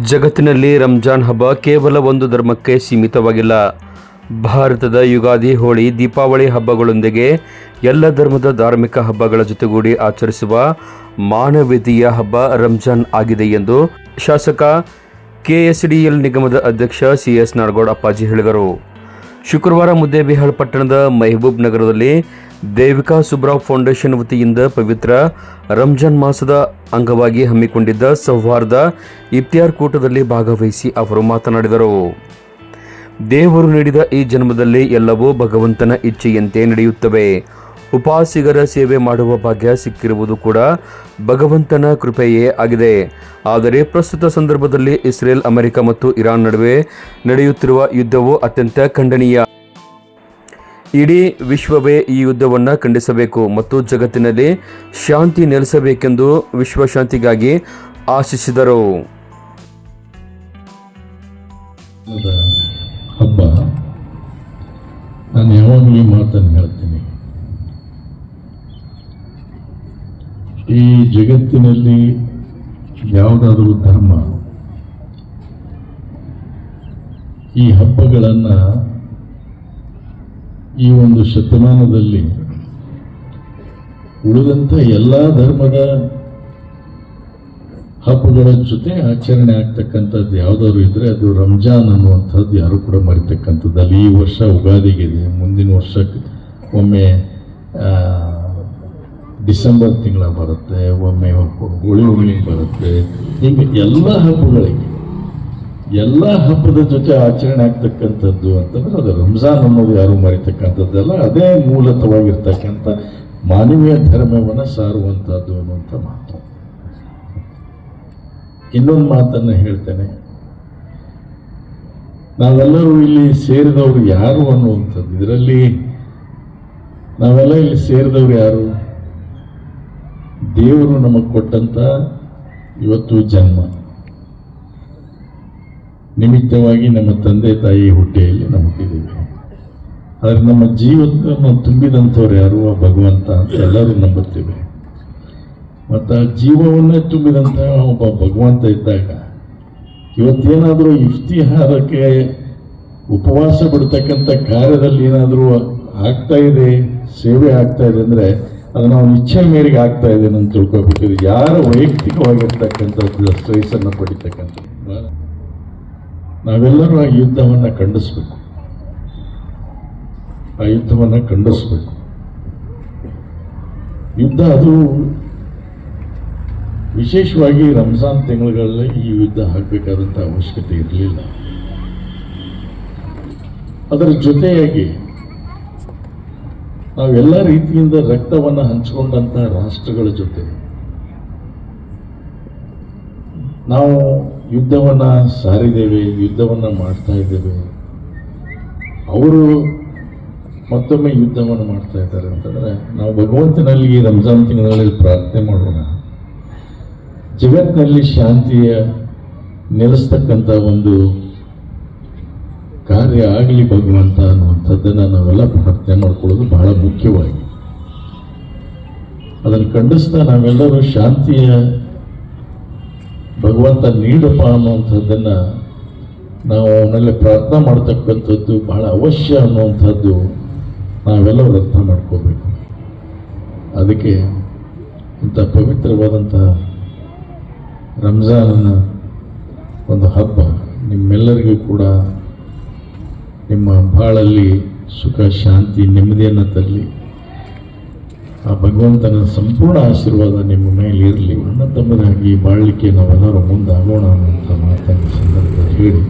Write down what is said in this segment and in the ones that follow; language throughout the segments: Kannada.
ಜಗತ್ತಿನಲ್ಲಿ ರಂಜಾನ್ ಹಬ್ಬ ಕೇವಲ ಒಂದು ಧರ್ಮಕ್ಕೆ ಸೀಮಿತವಾಗಿಲ್ಲ. ಭಾರತದ ಯುಗಾದಿ, ಹೋಳಿ, ದೀಪಾವಳಿ ಹಬ್ಬಗಳೊಂದಿಗೆ ಎಲ್ಲ ಧರ್ಮದ ಧಾರ್ಮಿಕ ಹಬ್ಬಗಳ ಜೊತೆಗೂಡಿ ಆಚರಿಸುವ ಮಾನವೀಯತೆಯ ಹಬ್ಬ ರಂಜಾನ್ ಆಗಿದೆ ಎಂದು ಶಾಸಕ ಕೆಎಸ್ಡಿಎಲ್ ನಿಗಮದ ಅಧ್ಯಕ್ಷ ಸಿಎಸ್ ನಾಡಗೌಡ ಅಪ್ಪಾಜಿ ಹೇಳಿದರು. ಶುಕ್ರವಾರ ಮುದ್ದೇಬಿಹಾಳ್ ಪಟ್ಟಣದ ಮೆಹಬೂಬ್ ನಗರದಲ್ಲಿ ದೇವಿಕಾ ಸುಬ್ರಾವ್ ಫೌಂಡೇಶನ್ ವತಿಯಿಂದ ಪವಿತ್ರ ರಂಜಾನ್ ಮಾಸದ ಅಂಗವಾಗಿ ಹಮ್ಮಿಕೊಂಡಿದ್ದ ಸೌಹಾರ್ದ ಇಫ್ತಿಯಾರ್ ಕೂಟದಲ್ಲಿ ಭಾಗವಹಿಸಿ ಅವರು ಮಾತನಾಡಿದರು. ದೇವರು ನೀಡಿದ ಈ ಜನ್ಮದಲ್ಲಿ ಎಲ್ಲವೂ ಭಗವಂತನ ಇಚ್ಛೆಯಂತೆ ನಡೆಯುತ್ತವೆ. ಉಪಾಸಿಗರ ಸೇವೆ ಮಾಡುವ ಭಾಗ್ಯ ಸಿಕ್ಕಿರುವುದು ಕೂಡ ಭಗವಂತನ ಕೃಪೆಯೇ ಆಗಿದೆ. ಆದರೆ ಪ್ರಸ್ತುತ ಸಂದರ್ಭದಲ್ಲಿ ಇಸ್ರೇಲ್, ಅಮೆರಿಕ ಮತ್ತು ಇರಾನ್ ನಡುವೆ ನಡೆಯುತ್ತಿರುವ ಯುದ್ಧವು ಅತ್ಯಂತ ಖಂಡನೀಯ. ಇಡೀ ವಿಶ್ವವೇ ಈ ಯುದ್ಧವನ್ನು ಖಂಡಿಸಬೇಕು ಮತ್ತು ಜಗತ್ತಿನಲ್ಲಿ ಶಾಂತಿ ನೆಲೆಸಬೇಕೆಂದು ವಿಶ್ವಶಾಂತಿಗಾಗಿ ಆಶಿಸಿದರು. ಹಬ್ಬ ನಾನು ಯಾವಾಗಲೂ ಮಾತನ್ನು ಹೇಳ್ತೀನಿ, ಈ ಜಗತ್ತಿನಲ್ಲಿ ಯಾವುದಾದ್ರೂ ಧರ್ಮ ಈ ಹಬ್ಬಗಳನ್ನು ಈ ಒಂದು ಶತಮಾನದಲ್ಲಿ ಉಳಿದಂಥ ಎಲ್ಲ ಧರ್ಮದ ಹಬ್ಬಗಳ ಜೊತೆ ಆಚರಣೆ ಆಗ್ತಕ್ಕಂಥದ್ದು ಯಾವುದಾದ್ರು ಇದ್ದರೆ ಅದು ರಂಜಾನ್ ಅನ್ನುವಂಥದ್ದು ಯಾರು ಕೂಡ ಮರಿತಕ್ಕಂಥದ್ದಲ್ಲ. ಈ ವರ್ಷ ಉಗಾದಿಗಿದೆ, ಮುಂದಿನ ವರ್ಷಕ್ಕೆ ಒಮ್ಮೆ ಡಿಸೆಂಬರ್ ತಿಂಗಳ ಬರುತ್ತೆ, ಒಮ್ಮೆ ಹೋಳಿ ಹುಣ್ಣಿಮೆ ಬರುತ್ತೆ. ಹೀಗೆ ಎಲ್ಲ ಹಬ್ಬದ ಜೊತೆ ಆಚರಣೆ ಆಗ್ತಕ್ಕಂಥದ್ದು ಅಂತಂದ್ರೆ ಅದು ರಂಜಾನ್ ಅನ್ನೋದು ಯಾರು ಮರಿತಕ್ಕಂಥದ್ದಲ್ಲ. ಅದೇ ಮೂಲತವಾಗಿರ್ತಕ್ಕಂಥ ಮಾನವೀಯ ಧರ್ಮವನ್ನು ಸಾರುವಂಥದ್ದು ಅನ್ನುವಂಥ ಮಾತು. ಇನ್ನೊಂದು ಮಾತನ್ನು ಹೇಳ್ತೇನೆ, ನಾವೆಲ್ಲರೂ ಇಲ್ಲಿ ಸೇರಿದವರು ಯಾರು ಅನ್ನುವಂಥದ್ದು. ಇದರಲ್ಲಿ ನಾವೆಲ್ಲ ಇಲ್ಲಿ ಸೇರಿದವರು ಯಾರು? ದೇವರು ನಮಗೆ ಕೊಟ್ಟಂತ ಇವತ್ತು ಜನ್ಮ ನಿಮಿತ್ತವಾಗಿ ನಮ್ಮ ತಂದೆ ತಾಯಿ ಹೊಟ್ಟೆಯಲ್ಲಿ ನಾವು ಹುಟ್ಟಿದ್ದೀವಿ. ಆದರೆ ನಮ್ಮ ಜೀವನವನ್ನು ತುಂಬಿದಂಥವ್ರು ಯಾರು? ಆ ಭಗವಂತ ಅಂತ ಎಲ್ಲರೂ ನಂಬುತ್ತೇವೆ. ಮತ್ತು ಆ ಜೀವವನ್ನೇ ತುಂಬಿದಂಥ ಒಬ್ಬ ಭಗವಂತ ಇದ್ದಾಗ ಇವತ್ತೇನಾದರೂ ಇಫ್ತಿಹಾರಕ್ಕೆ ಉಪವಾಸ ಬಿಡ್ತಕ್ಕಂಥ ಕಾರ್ಯದಲ್ಲಿ ಏನಾದರೂ ಆಗ್ತಾ ಇದೆ, ಸೇವೆ ಆಗ್ತಾ ಇದೆ ಅಂದರೆ ಅದು ನಾವು ಇಚ್ಛೆ ಮೇರೆಗೆ ಆಗ್ತಾ ಇದೆ ಅಂತ ತಿಳ್ಕೊಬೇಕು. ಯಾರ ವೈಯಕ್ತಿಕವಾಗಿರ್ತಕ್ಕಂಥದ್ದು ಶ್ರೇಯಸ್ಸನ್ನು ಪಡಿತಕ್ಕಂಥದ್ದು. ನಾವೆಲ್ಲರೂ ಆ ಯುದ್ಧವನ್ನು ಖಂಡಿಸ್ಬೇಕು. ಯುದ್ಧ ಅದು ವಿಶೇಷವಾಗಿ ರಂಜಾನ್ ತಿಂಗಳಲ್ಲಿ ಈ ಯುದ್ಧ ಆಗಬೇಕಾದಂಥ ಅವಶ್ಯಕತೆ ಇರಲಿಲ್ಲ. ಅದರ ಜೊತೆಯಾಗಿ ನಾವೆಲ್ಲ ರೀತಿಯಿಂದ ರಕ್ತವನ್ನು ಹಂಚಿಕೊಂಡಂಥ ರಾಷ್ಟ್ರಗಳ ಜೊತೆ ನಾವು ಯುದ್ಧವನ್ನು ಸಾರಿದ್ದೇವೆ, ಯುದ್ಧವನ್ನು ಮಾಡ್ತಾ ಇದ್ದೇವೆ. ಅವರು ಮತ್ತೊಮ್ಮೆ ಯುದ್ಧವನ್ನು ಮಾಡ್ತಾ ಇದ್ದಾರೆ ಅಂತಂದರೆ ನಾವು ಭಗವಂತನಲ್ಲಿ ಈ ರಂಜಾನ್ ತಿಂಗಳಲ್ಲಿ ಪ್ರಾರ್ಥನೆ ಮಾಡೋಣ, ಜಗತ್ತಿನಲ್ಲಿ ಶಾಂತಿಯ ನೆಲೆಸ್ತಕ್ಕಂಥ ಒಂದು ಕಾರ್ಯ ಆಗಲಿ ಭಗವಂತ ಅನ್ನುವಂಥದ್ದನ್ನು ನಾವೆಲ್ಲ ಪ್ರಾರ್ಥನೆ ಮಾಡ್ಕೊಳ್ಳೋದು ಬಹಳ ಮುಖ್ಯವಾಗಿ. ಅದನ್ನು ಖಂಡಿಸ್ತಾ ನಾವೆಲ್ಲರೂ ಶಾಂತಿಯ ಭಗವಂತ ನೀಡಪ್ಪ ಅನ್ನುವಂಥದ್ದನ್ನು ನಾವು ಅವನಲ್ಲಿ ಪ್ರಾರ್ಥನೆ ಮಾಡ್ತಕ್ಕಂಥದ್ದು ಬಹಳ ಅವಶ್ಯ ಅನ್ನುವಂಥದ್ದು ನಾವೆಲ್ಲರೂ ಅರ್ಥ ಮಾಡ್ಕೋಬೇಕು. ಅದಕ್ಕೆ ಇಂಥ ಪವಿತ್ರವಾದಂಥ ರಂಜಾನನ ಒಂದು ಹಬ್ಬ ನಿಮ್ಮೆಲ್ಲರಿಗೂ ಕೂಡ ನಿಮ್ಮ ಬಾಳಲ್ಲಿ ಸುಖ, ಶಾಂತಿ, ನೆಮ್ಮದಿಯನ್ನು ತರಲಿ. ಆ ಭಗವಂತನ ಸಂಪೂರ್ಣ ಆಶೀರ್ವಾದ ನಿಮ್ಮ ಮೇಲೆ ಇರಲಿ. ಅಣ್ಣ ತಮ್ಮರಾಗಿ ಬಾಳಲಿಕ್ಕೆ ನಾವೆಲ್ಲರೂ ಮುಂದಾಗೋಣ ಅನ್ನುವಂಥ ಮಾತನ್ನು ಸಂದರ್ಭದಲ್ಲಿ ಹೇಳಿ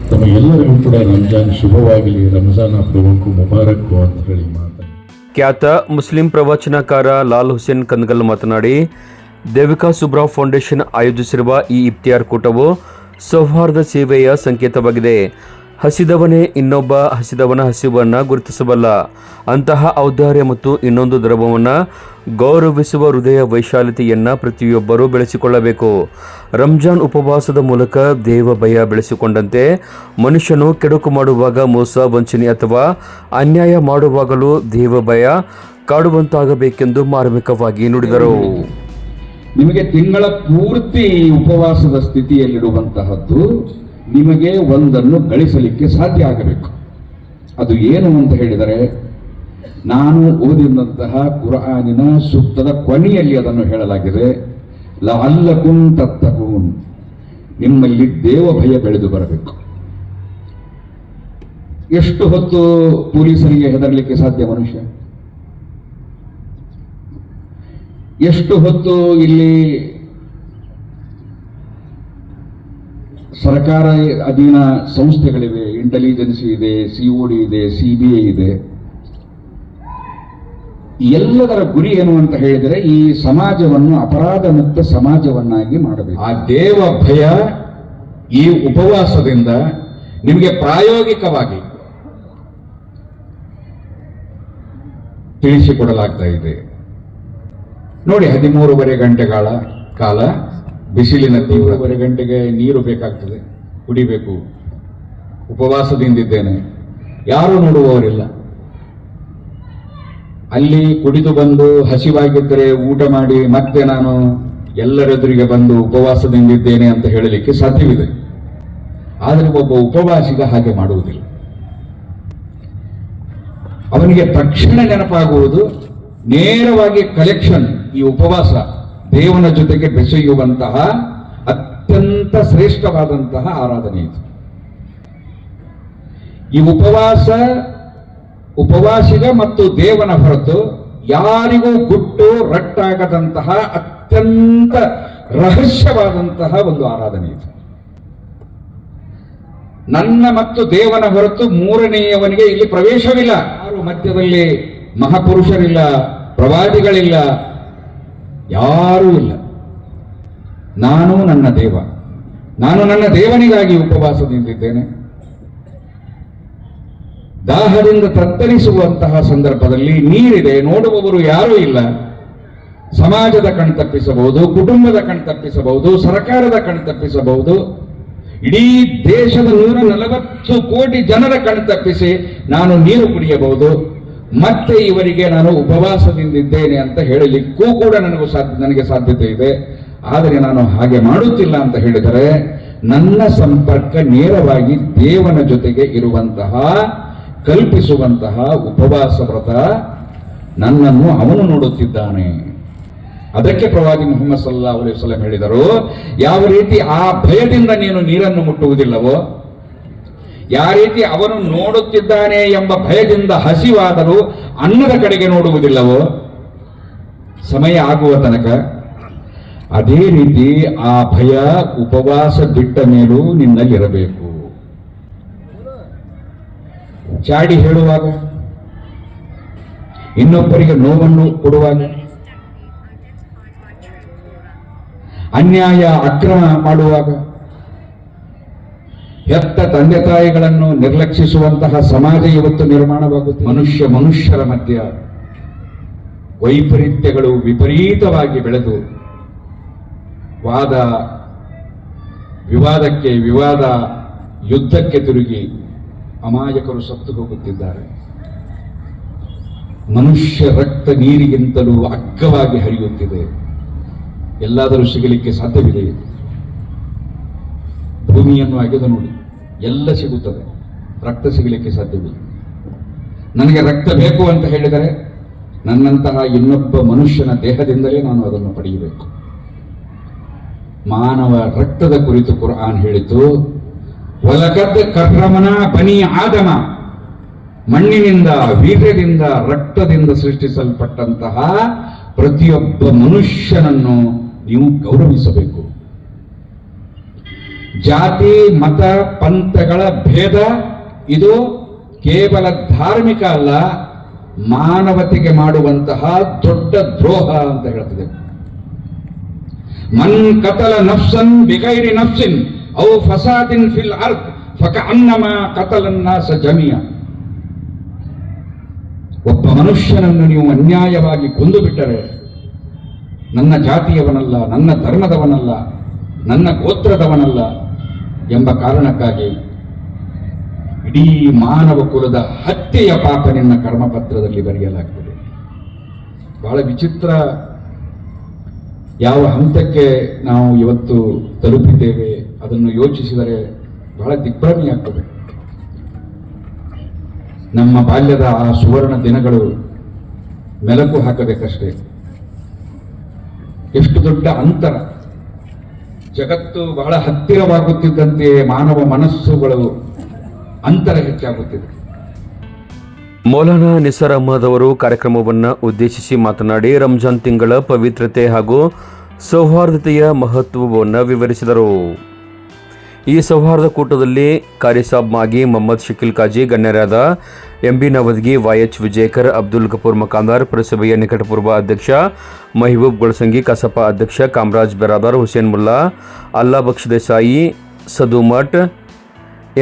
ತಮಗೆಲ್ಲರಿಗೂ ಕೂಡ ರಂಜಾನ್ ಶುಭವಾಗಲಿ, ರಂಜಾನ್ ಹಬ್ಬಕ್ಕೂ ಮುಬಾರಕ್ಕು ಅಂತ ಹೇಳಿ ಮಾತಾಡಿ. ಖ್ಯಾತ ಮುಸ್ಲಿಂ ಪ್ರವಚನಕಾರ ಲಾಲ್ ಹುಸೇನ್ ಕನ್ಗಲ್ ಮಾತನಾಡಿ, ದೇವಿಕಾ ಸುಬ್ರಾವ್ ಫೌಂಡೇಶನ್ ಆಯೋಜಿಸಿರುವ ಈ ಇಫ್ತಿಯಾರ್ ಕೂಟವು ಸೌಹಾರ್ದ ಸೇವೆಯ ಸಂಕೇತವಾಗಿದೆ. ಹಸಿದವನೇ ಇನ್ನೊಬ್ಬ ಹಸಿದವನ ಹಸಿವನ್ನು ಗುರುತಿಸಬಲ್ಲ. ಅಂತಹ ಔದಾರ್ಯ ಮತ್ತು ಇನ್ನೊಂದು ಧರ್ಮವನ್ನು ಗೌರವಿಸುವ ಹೃದಯ ವೈಶಾಲ್ಯತೆಯನ್ನು ಪ್ರತಿಯೊಬ್ಬರೂ ಬೆಳೆಸಿಕೊಳ್ಳಬೇಕು. ರಂಜಾನ್ ಉಪವಾಸದ ಮೂಲಕ ದೇವ ಭಯ ಬೆಳೆಸಿಕೊಂಡಂತೆ ಮನುಷ್ಯನು ಕೆಡುಕು ಮಾಡುವಾಗ, ಮೋಸ, ವಂಚನೆ ಅಥವಾ ಅನ್ಯಾಯ ಮಾಡುವಾಗಲೂ ದೇವ ಭಯ ಕಾಡುವಂತಾಗಬೇಕೆಂದು ಮಾರ್ಮಿಕವಾಗಿ ನುಡಿದರು. ನಿಮಗೆ ತಿಂಗಳ ಪೂರ್ತಿ ಉಪವಾಸದ ಸ್ಥಿತಿಯಲ್ಲಿರುವಂತಹದ್ದು ನಿಮಗೆ ಒಂದನ್ನು ಗಳಿಸಲಿಕ್ಕೆ ಸಾಧ್ಯ ಆಗಬೇಕು. ಅದು ಏನು ಅಂತ ಹೇಳಿದರೆ, ನಾನು ಓದಿದಂತಹ ಕುರ್ಆನಿನ ಸೂಕ್ತದ ಕೊನೆಯಲ್ಲಿ ಅದನ್ನು ಹೇಳಲಾಗಿದೆ, ಲಅಲ್ಲಕುಂ ತತ್ತಕೂನ್, ನಿಮ್ಮಲ್ಲಿ ದೇವ ಭಯ ಬೆಳೆದು ಬರಬೇಕು. ಎಷ್ಟು ಹೊತ್ತು ಪೊಲೀಸರಿಗೆ ಹೆದರಲಿಕ್ಕೆ ಸಾಧ್ಯ ಮನುಷ್ಯ? ಎಷ್ಟು ಹೊತ್ತು ಇಲ್ಲಿ ಸರ್ಕಾರ ಅಧೀನ ಸಂಸ್ಥೆಗಳಿವೆ, ಇಂಟೆಲಿಜೆನ್ಸ್ ಇದೆ, COD ಇದೆ, CBI ಇದೆ. ಎಲ್ಲದರ ಗುರಿ ಏನು ಅಂತ ಹೇಳಿದರೆ ಈ ಸಮಾಜವನ್ನು ಅಪರಾಧ ಮುಕ್ತ ಸಮಾಜವನ್ನಾಗಿ ಮಾಡಬೇಕು. ಆ ದೇವ ಭಯ ಈ ಉಪವಾಸದಿಂದ ನಿಮಗೆ ಪ್ರಾಯೋಗಿಕವಾಗಿ ತಿಳಿಸಿಕೊಡಲಾಗ್ತಾ ಇದೆ. ನೋಡಿ, 13.5 ಗಂಟೆಗಳ ಕಾಲ ಬಿಸಿಲಿನ 3.5 ಗಂಟೆಗೆ ನೀರು ಬೇಕಾಗ್ತದೆ, ಕುಡಿಬೇಕು. ಉಪವಾಸದಿಂದಿದ್ದೇನೆ, ಯಾರೂ ನೋಡುವವರಿಲ್ಲ. ಅಲ್ಲಿ ಕುಡಿದು ಬಂದು ಹಸಿವಾಗಿದ್ದರೆ ಊಟ ಮಾಡಿ ಮತ್ತೆ ನಾನು ಎಲ್ಲರೆದುರಿಗೆ ಬಂದು ಉಪವಾಸದಿಂದಿದ್ದೇನೆ ಅಂತ ಹೇಳಲಿಕ್ಕೆ ಸಾಧ್ಯವಿದೆ. ಆದರೆ ಒಬ್ಬ ಉಪವಾಸಿಗ ಹಾಗೆ ಮಾಡುವುದಿಲ್ಲ. ಅವನಿಗೆ ತಕ್ಷಣ ನೆನಪಾಗುವುದು ನೇರವಾಗಿ ಕಲೆಕ್ಷನ್. ಈ ಉಪವಾಸ ದೇವನ ಜೊತೆಗೆ ಬೆಸೆಯುವಂತಹ ಅತ್ಯಂತ ಶ್ರೇಷ್ಠವಾದಂತಹ ಆರಾಧನೆ ಇದು. ಈ ಉಪವಾಸಿಗ ಮತ್ತು ದೇವನ ಹೊರತು ಯಾರಿಗೂ ಗುಟ್ಟು ರಟ್ಟಾಗದಂತಹ ಅತ್ಯಂತ ರಹಸ್ಯವಾದಂತಹ ಒಂದು ಆರಾಧನೆ ಇದು. ನನ್ನ ಮತ್ತು ದೇವನ ಹೊರತು ಮೂರನೆಯವನಿಗೆ ಇಲ್ಲಿ ಪ್ರವೇಶವಿಲ್ಲ. ಯಾರು ಮಧ್ಯದಲ್ಲಿ ಮಹಾಪುರುಷರಿಲ್ಲ, ಪ್ರವಾದಿಗಳಿಲ್ಲ, ಯಾರೂ ಇಲ್ಲ. ನಾನು ನನ್ನ ದೇವನಿಗಾಗಿ ಉಪವಾಸದಿಂದಿದ್ದೇನೆ. ದಾಹದಿಂದ ತತ್ತರಿಸುವಂತಹ ಸಂದರ್ಭದಲ್ಲಿ ನೀರಿದೆ, ನೋಡುವವರು ಯಾರೂ ಇಲ್ಲ. ಸಮಾಜದ ಕಣ್ತಪ್ಪಿಸಬಹುದು, ಕುಟುಂಬದ ಕಣ್ತಪ್ಪಿಸಬಹುದು, ಸರ್ಕಾರದ ಕಣ್ತಪ್ಪಿಸಬಹುದು, ಇಡೀ ದೇಶದ 140 ಕೋಟಿ ಜನರ ಕಣ್ತಪ್ಪಿಸಿ ನಾನು ನೀರು ಕುಡಿಯಬಹುದು. ಮತ್ತೆ ಇವರಿಗೆ ನಾನು ಉಪವಾಸದಿಂದಿದ್ದೇನೆ ಅಂತ ಹೇಳಲಿಕ್ಕೂ ಕೂಡ ನನಗೆ ಸಾಧ್ಯತೆ ಇದೆ. ಆದರೆ ನಾನು ಹಾಗೆ ಮಾಡುತ್ತಿಲ್ಲ ಅಂತ ಹೇಳಿದರೆ ನನ್ನ ಸಂಪರ್ಕ ನೇರವಾಗಿ ದೇವನ ಜೊತೆಗೆ ಇರುವಂತಹ ಕಲ್ಪಿಸುವಂತಹ ಉಪವಾಸ ವ್ರತ ನನ್ನನ್ನು ಅವನು ನೋಡುತ್ತಿದ್ದಾನೆ. ಅದಕ್ಕೆ ಪ್ರವಾದಿ ಮುಹಮ್ಮದ್ ಸಲ್ಲಲ್ಲಾಹು ಅಲೈಹಿ ವಸಲ್ಲಂ ಹೇಳಿದರು, ಯಾವ ರೀತಿ ಆ ಭಯದಿಂದ ನೀನು ನೀರನ್ನು ಮುಟ್ಟುವುದಿಲ್ಲವೋ, ಯಾವ ರೀತಿ ಅವನು ನೋಡುತ್ತಿದ್ದಾನೆ ಎಂಬ ಭಯದಿಂದ ಹಸಿವಾದರೂ ಅನ್ನದ ಕಡೆಗೆ ನೋಡುವುದಿಲ್ಲವೋ ಸಮಯ ಆಗುವ ತನಕ, ಅದೇ ರೀತಿ ಆ ಭಯ ಉಪವಾಸ ಬಿಟ್ಟ ಮೇಲೂ ನಿನ್ನಲ್ಲಿರಬೇಕು. ಚಾಡಿ ಹೇಳುವಾಗ, ಇನ್ನೊಬ್ಬರಿಗೆ ನೋವನ್ನು ಕೊಡುವಾಗ, ಅನ್ಯಾಯ ಅಕ್ರಮ ಮಾಡುವಾಗ, ಹೆತ್ತ ತಂದೆ ತಾಯಿಗಳನ್ನು ನಿರ್ಲಕ್ಷಿಸುವಂತಹ ಸಮಾಜ ಇವತ್ತು ನಿರ್ಮಾಣವಾಗುತ್ತೆ. ಮನುಷ್ಯರ ಮಧ್ಯ ವೈಪರೀತ್ಯಗಳು ವಿಪರೀತವಾಗಿ ಬೆಳೆದು ವಿವಾದ ಯುದ್ಧಕ್ಕೆ ತಿರುಗಿ ಅಮಾಯಕರು ಸತ್ತು ಹೋಗುತ್ತಿದ್ದಾರೆ. ಮನುಷ್ಯ ರಕ್ತ ನೀರಿಗಿಂತಲೂ ಅಗ್ಗವಾಗಿ ಹರಿಯುತ್ತಿದೆ. ಎಲ್ಲಾದರೂ ಸಿಗಲಿಕ್ಕೆ ಸಾಧ್ಯವಿದೆ? ಭೂಮಿಯನ್ನು ಅಗೆದು ನೋಡಿ, ಎಲ್ಲ ಸಿಗುತ್ತದೆ, ರಕ್ತ ಸಿಗಲಿಕ್ಕೆ ಸಾಧ್ಯವಿಲ್ಲ. ನನಗೆ ರಕ್ತ ಬೇಕು ಅಂತ ಹೇಳಿದರೆ ನನ್ನಂತಹ ಇನ್ನೊಬ್ಬ ಮನುಷ್ಯನ ದೇಹದಿಂದಲೇ ನಾನು ಅದನ್ನು ಪಡೆಯಬೇಕು. ಮಾನವ ರಕ್ತದ ಕುರಿತು ಕುರ್ಆನ್ ಹೇಳಿತು, ವಲಕದ್ ಕರ್ರಮನಾ ಬನಿ ಆದಮ, ಮಣ್ಣಿನಿಂದ, ವೀರ್ಯದಿಂದ, ರಕ್ತದಿಂದ ಸೃಷ್ಟಿಸಲ್ಪಟ್ಟಂತಹ ಪ್ರತಿಯೊಬ್ಬ ಮನುಷ್ಯನನ್ನು ನೀವು ಗೌರವಿಸಬೇಕು. ಜಾತಿ, ಮತ, ಪಂಥಗಳ ಭೇದ ಇದು ಕೇವಲ ಧಾರ್ಮಿಕ ಅಲ್ಲ, ಮಾನವತೆಗೆ ಮಾಡುವಂತಹ ದೊಡ್ಡ ದ್ರೋಹ ಅಂತ ಹೇಳ್ತದೆ. ಮನ್ ಕತಲ ನಫ್ಸನ್ ಬಿಗೈರಿ ನಫ್ಸಿನ್ ಔ ಫಸಾದಿನ್ ಫಿಲ್ ಅರ್ದ್ ಫಕಅನ್ನಮಾ ಕತಲನ್ ನಾಸ ಜಮಿಯ. ಒಬ್ಬ ಮನುಷ್ಯನನ್ನು ನೀವು ಅನ್ಯಾಯವಾಗಿ ಕೊಂದು ಬಿಟ್ಟರೆ, ನನ್ನ ಜಾತಿಯವನಲ್ಲ, ನನ್ನ ಧರ್ಮದವನಲ್ಲ, ನನ್ನ ಗೋತ್ರದವನಲ್ಲ ಎಂಬ ಕಾರಣಕ್ಕಾಗಿ ಇಡೀ ಮಾನವ ಕುಲದ ಹತ್ಯೆಯ ಪಾಪ ನಿನ್ನ ಕರ್ಮಪತ್ರದಲ್ಲಿ ಬರೆಯಲಾಗ್ತದೆ. ಬಹಳ ವಿಚಿತ್ರ ಯಾವ ಹಂತಕ್ಕೆ ನಾವು ಇವತ್ತು ತಲುಪಿದ್ದೇವೆ ಅದನ್ನು ಯೋಚಿಸಿದರೆ ಬಹಳ ದಿಗ್ಭ್ರಮೆಯಾಗ್ತದೆ. ನಮ್ಮ ಬಾಲ್ಯದ ಆ ಸುವರ್ಣ ದಿನಗಳು ಮೆಲುಕು ಹಾಕಬೇಕಷ್ಟೇ. ಎಷ್ಟು ದೊಡ್ಡ ಅಂತರ, ಜಗತ್ತು ಬಹಳ ಹತ್ತಿರವಾಗುತ್ತಿದ್ದಂತೆ ಮಾನವ ಮನಸ್ಸುಗಳು ಅಂತರ ಹೆಚ್ಚಾಗುತ್ತಿದೆ. ಮೌಲಾನಾ ನಿಸಾರ್ ಅಹಮದ್ ಅವರು ಕಾರ್ಯಕ್ರಮವನ್ನು ಉದ್ದೇಶಿಸಿ ಮಾತನಾಡಿ ರಂಜಾನ್ ತಿಂಗಳ ಪವಿತ್ರತೆ ಹಾಗೂ ಸೌಹಾರ್ದತೆಯ ಮಹತ್ವವನ್ನು ವಿವರಿಸಿದರು. ಈ ಸೌಹಾರ್ದ ಕೂಟದಲ್ಲಿ ಕಾರಿ ಸಾಬ್ ಮಾಗಿ, ಮೊಹಮ್ಮದ್ ಶಕೀಲ್ ಕಾಜಿ, ಗಣ್ಯರಾದ MB ನವದಗಿ, YH ವಿಜಯಕರ್, ಅಬ್ದುಲ್ ಗಫೂರ್ ಮಕಾಂದಾರ್, ಪುರಸಭೆಯ ನಿಕಟಪೂರ್ವ ಅಧ್ಯಕ್ಷ ಮಹಿಬೂಬ್ ಗೊಳಸಂಗಿ, ಕಸಪ ಅಧ್ಯಕ್ಷ Kamaraj ಬೆರಾದಾರ್, Hussain Mulla, Allah Baksh Desai, Sadumath,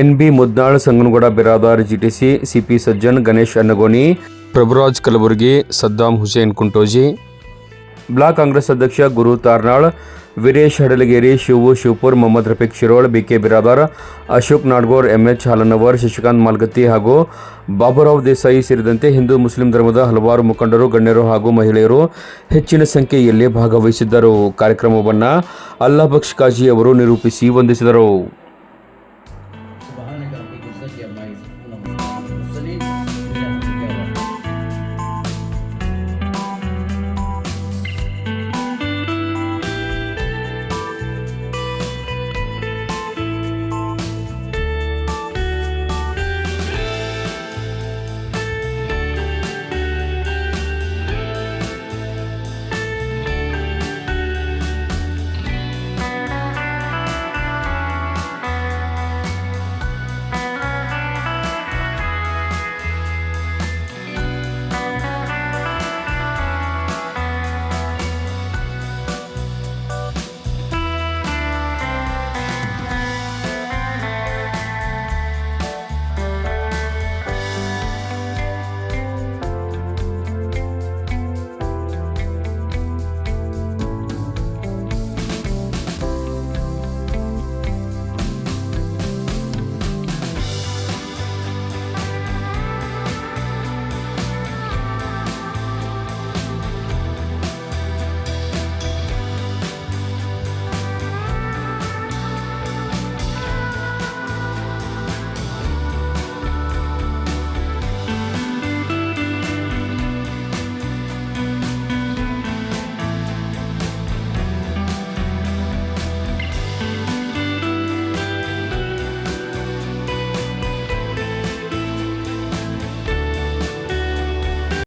NB Mudnal, Sanganagouda Biradar, GTC, CP Sajjan, Ganesh Annagoni, Prabhuraj Kalaburagi, Saddam Hussain Kuntoji, block Congress ಅಧ್ಯಕ್ಷ ಗುರು ತಾರ್ನಾಳ್, ವೀರೇಶ್ ಹಡಲಗೇರಿ, ಶಿವಪುರ್, ಮೊಹಮ್ಮದ್ ರಫೀಕ್ ಶಿರೋಳ್, BK ಬಿರಾದಾರ್, ಅಶೋಕ್ ನಾಡ್ಗೋರ್, MH ಹಾಲನವರ್, ಶಶಿಕಾಂತ್ ಮಾಲ್ಗತ್ತಿ ಹಾಗೂ ಬಾಬುರಾವ್ ದೇಸಾಯಿ ಸೇರಿದಂತೆ ಹಿಂದೂ ಮುಸ್ಲಿಂ ಧರ್ಮದ ಹಲವಾರು ಮುಖಂಡರು, ಗಣ್ಯರು ಹಾಗೂ ಮಹಿಳೆಯರು ಹೆಚ್ಚಿನ ಸಂಖ್ಯೆಯಲ್ಲಿ ಭಾಗವಹಿಸಿದ್ದರು. ಕಾರ್ಯಕ್ರಮವನ್ನು ಅಲ್ಲಾ ಬಕ್ಷ್ ಕಾಜಿ ಅವರು ನಿರೂಪಿಸಿ ವಂದಿಸಿದರು.